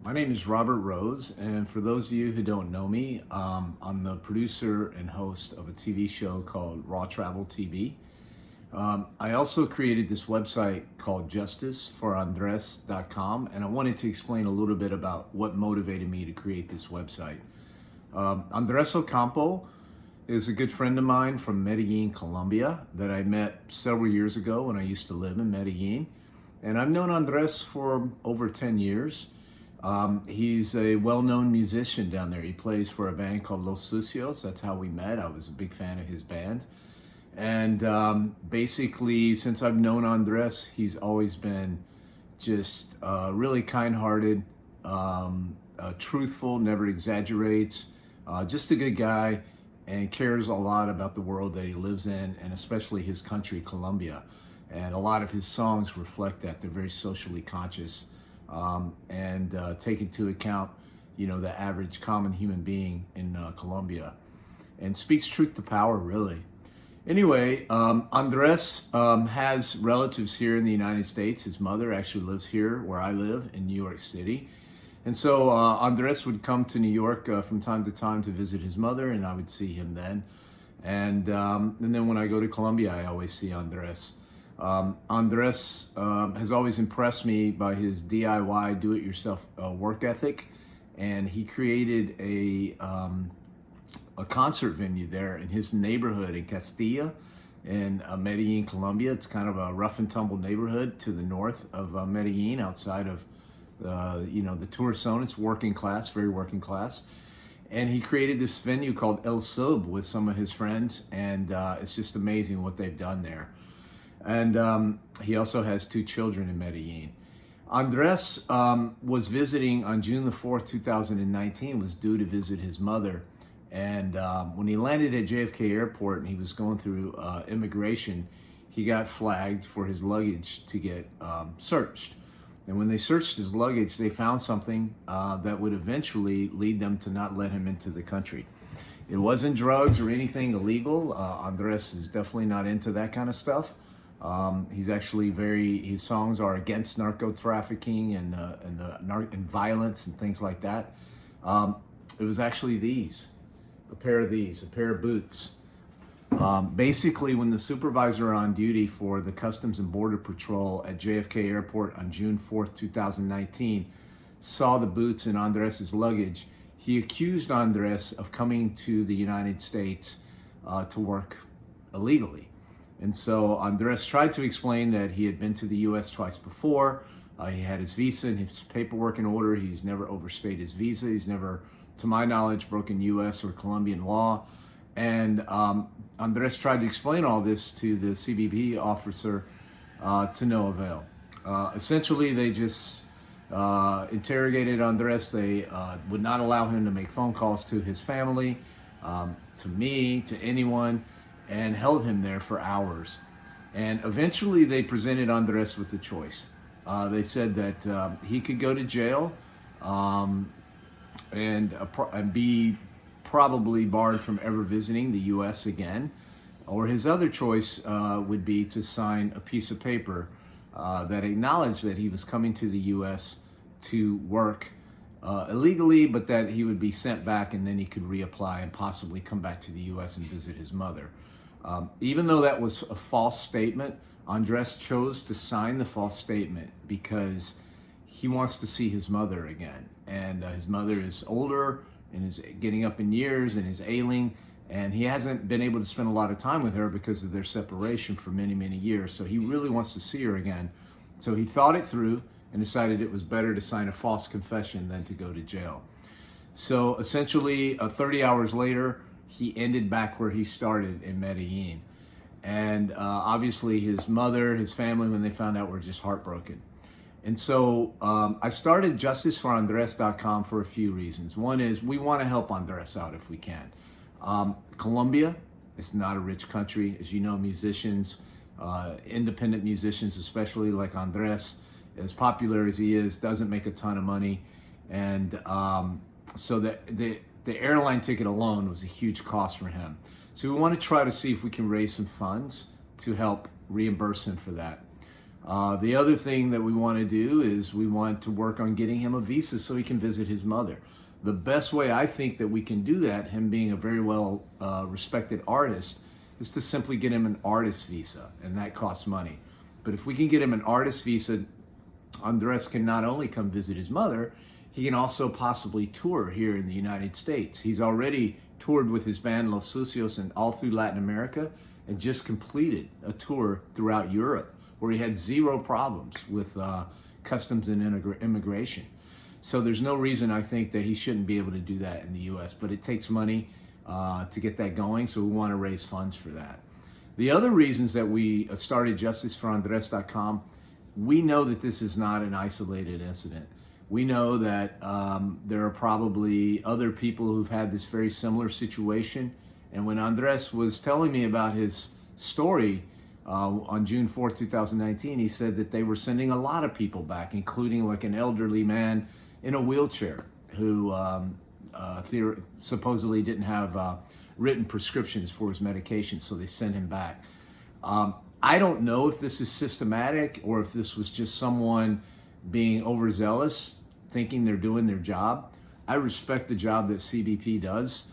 My name is Robert Rose, and for those of you who don't know me, I'm the producer and host of a TV show called Raw Travel TV. I also created this website called justiceforandres.com, and I wanted to explain a little bit about what motivated me to create this website. Andres Ocampo is a good friend of mine from Medellin, Colombia, that I met several years ago when I used to live in Medellin. And I've known Andres for over 10 years. He's a well-known musician down there. He plays for a band called Los Sucios. That's how we met. I was a big fan of his band. And basically, since I've known Andres, he's always been just really kind-hearted, truthful, never exaggerates, just a good guy, and cares a lot about the world that he lives in, and especially his country, Colombia. And a lot of his songs reflect that. They're very socially conscious and take into account, the average common human being in Colombia, and speaks truth to power, really. Anyway, Andres has relatives here in the United States. His mother actually lives here where I live in New York City. And so Andres would come to New York from time to time to visit his mother, and I would see him then. And then when I go to Colombia, I always see Andres. Andres has always impressed me by his DIY, do-it-yourself work ethic, and he created a concert venue there in his neighborhood in Castilla, in Medellin, Colombia. It's kind of a rough and tumble neighborhood to the north of Medellin, outside of the tourist zone. It's working class, very working class. And he created this venue called El Sub with some of his friends, and it's just amazing what they've done there. And he also has 2 children in Medellin. Andres was visiting on June the 4th, 2019, was due to visit his mother. And when he landed at JFK Airport and he was going through immigration, he got flagged for his luggage to get searched. And when they searched his luggage, they found something that would eventually lead them to not let him into the country. It wasn't drugs or anything illegal. Andres is definitely not into that kind of stuff. He's actually his songs are against narco trafficking and violence and things like that. It was actually a pair of boots. Basically, when the supervisor on duty for the Customs and Border Patrol at JFK Airport on June 4th, 2019, saw the boots in Andres' luggage, he accused Andres of coming to the United States to work illegally. And so Andres tried to explain that he had been to the U.S. twice before. He had his visa and his paperwork in order. He's never overstayed his visa. He's never, to my knowledge, broken U.S. or Colombian law. And Andres tried to explain all this to the CBP officer to no avail. Essentially, they just interrogated Andres. They would not allow him to make phone calls to his family, to me, to anyone, and held him there for hours. And eventually they presented Andres with a choice. They said that he could go to jail and be probably barred from ever visiting the U.S. again, or his other choice would be to sign a piece of paper that acknowledged that he was coming to the U.S. to work illegally, but that he would be sent back and then he could reapply and possibly come back to the U.S. and visit his mother. Even though that was a false statement, Andres chose to sign the false statement because he wants to see his mother again. And his mother is older and is getting up in years and is ailing, and he hasn't been able to spend a lot of time with her because of their separation for many, many years. So he really wants to see her again. So he thought it through and decided it was better to sign a false confession than to go to jail. So essentially, 30 hours later, he ended back where he started in Medellin. And obviously his mother, his family, when they found out, were just heartbroken. And so I started justiceforandres.com for a few reasons. One is we want to help Andres out if we can. Colombia is not a rich country. As you know, musicians, independent musicians, especially like Andres, as popular as he is, doesn't make a ton of money. And so the airline ticket alone was a huge cost for him. So we want to try to see if we can raise some funds to help reimburse him for that. The other thing that we want to do is we want to work on getting him a visa so he can visit his mother. The best way I think that we can do that, him being a very well respected artist, is to simply get him an artist visa, and that costs money. But if we can get him an artist visa, Andres can not only come visit his mother, he can also possibly tour here in the United States. He's already toured with his band Los Sucios and all through Latin America, and just completed a tour throughout Europe where he had zero problems with customs and immigration. So there's no reason I think that he shouldn't be able to do that in the U.S., but it takes money to get that going, so we want to raise funds for that. The other reasons that we started JusticeForAndres.com, we know that this is not an isolated incident. We know that there are probably other people who've had this very similar situation. And when Andres was telling me about his story on June 4th, 2019, he said that they were sending a lot of people back, including like an elderly man in a wheelchair who supposedly didn't have written prescriptions for his medication, so they sent him back. I don't know if this is systematic or if this was just someone being overzealous, thinking they're doing their job. I respect the job that CBP does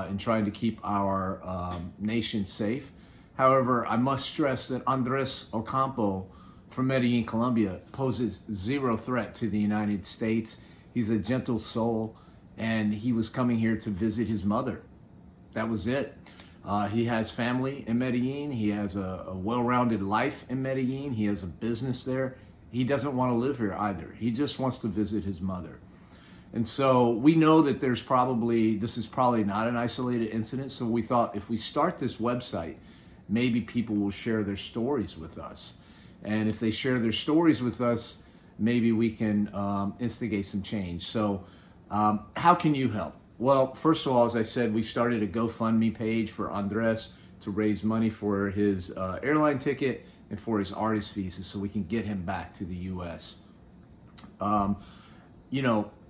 in trying to keep our nation safe. However, I must stress that Andres Ocampo from Medellin, Colombia, poses zero threat to the United States. He's a gentle soul, and he was coming here to visit his mother. That was it. He has family in Medellin. He has a well-rounded life in Medellin. He has a business there. He doesn't want to live here either. He just wants to visit his mother. And so we know that this is probably not an isolated incident. So we thought if we start this website, maybe people will share their stories with us. And if they share their stories with us, maybe we can instigate some change. So how can you help? Well, first of all, as I said, we started a GoFundMe page for Andres to raise money for his airline ticket and for his artist visa so we can get him back to the U.S.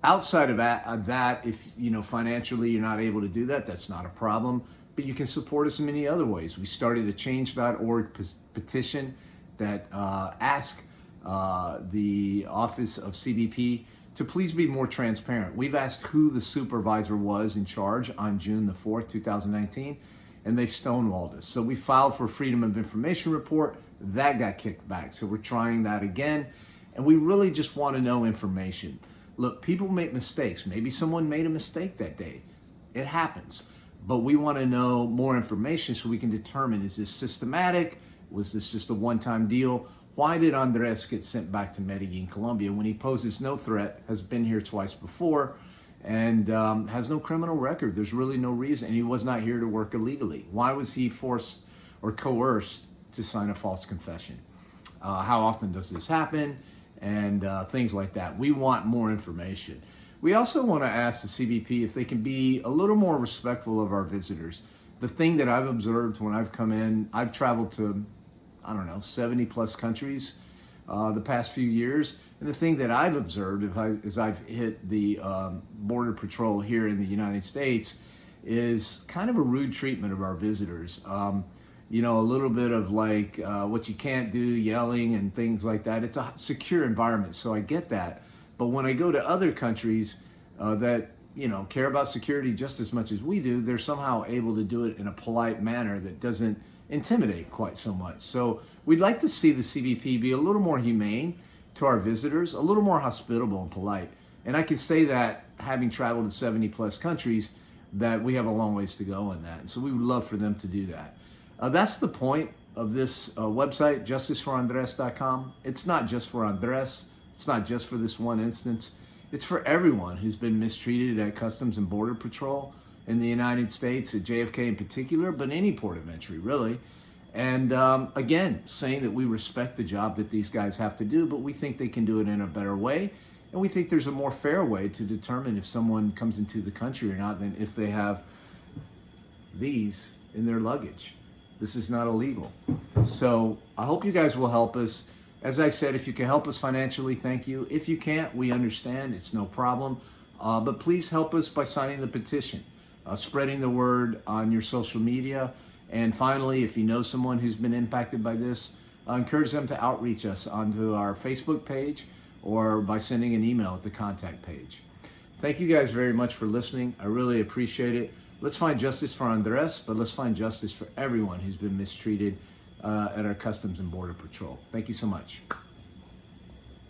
Outside of that, if, financially you're not able to do that, that's not a problem. But you can support us in many other ways. We started a change.org petition that asks the Office of CBP to please be more transparent. We've asked who the supervisor was in charge on June the 4th, 2019, and they've stonewalled us. So we filed for Freedom of Information report. That got kicked back. So we're trying that again. And we really just want to know information. Look, people make mistakes. Maybe someone made a mistake that day. It happens. But we want to know more information so we can determine, is this systematic? Was this just a one-time deal? Why did Andres get sent back to Medellin, Colombia, when he poses no threat, has been here twice before, and has no criminal record? There's really no reason. And he was not here to work illegally. Why was he forced or coerced to sign a false confession? How often does this happen? And things like that. We want more information. We also want to ask the CBP if they can be a little more respectful of our visitors. The thing that I've observed when I've come in, I've traveled to, 70 plus countries the past few years. And the thing that I've observed as I've hit the Border Patrol here in the United States is kind of a rude treatment of our visitors. A little bit of like what you can't do, yelling and things like that. It's a secure environment, so I get that. But when I go to other countries that, care about security just as much as we do, they're somehow able to do it in a polite manner that doesn't intimidate quite so much. So we'd like to see the CBP be a little more humane to our visitors, a little more hospitable and polite. And I can say that, having traveled to 70 plus countries, that we have a long ways to go in that. And so we would love for them to do that. That's the point of this website, JusticeForAndres.com. It's not just for Andres. It's not just for this one instance. It's for everyone who's been mistreated at Customs and Border Patrol in the United States, at JFK in particular, but any port of entry, really. And again, saying that we respect the job that these guys have to do, but we think they can do it in a better way. And we think there's a more fair way to determine if someone comes into the country or not than if they have these in their luggage. This is not illegal. So I hope you guys will help us. As I said, if you can help us financially, thank you. If you can't, we understand. It's no problem. But please help us by signing the petition, spreading the word on your social media. And finally, if you know someone who's been impacted by this, encourage them to outreach us onto our Facebook page or by sending an email at the contact page. Thank you guys very much for listening. I really appreciate it. Let's find justice for Andres, but let's find justice for everyone who's been mistreated at our Customs and Border Patrol. Thank you so much.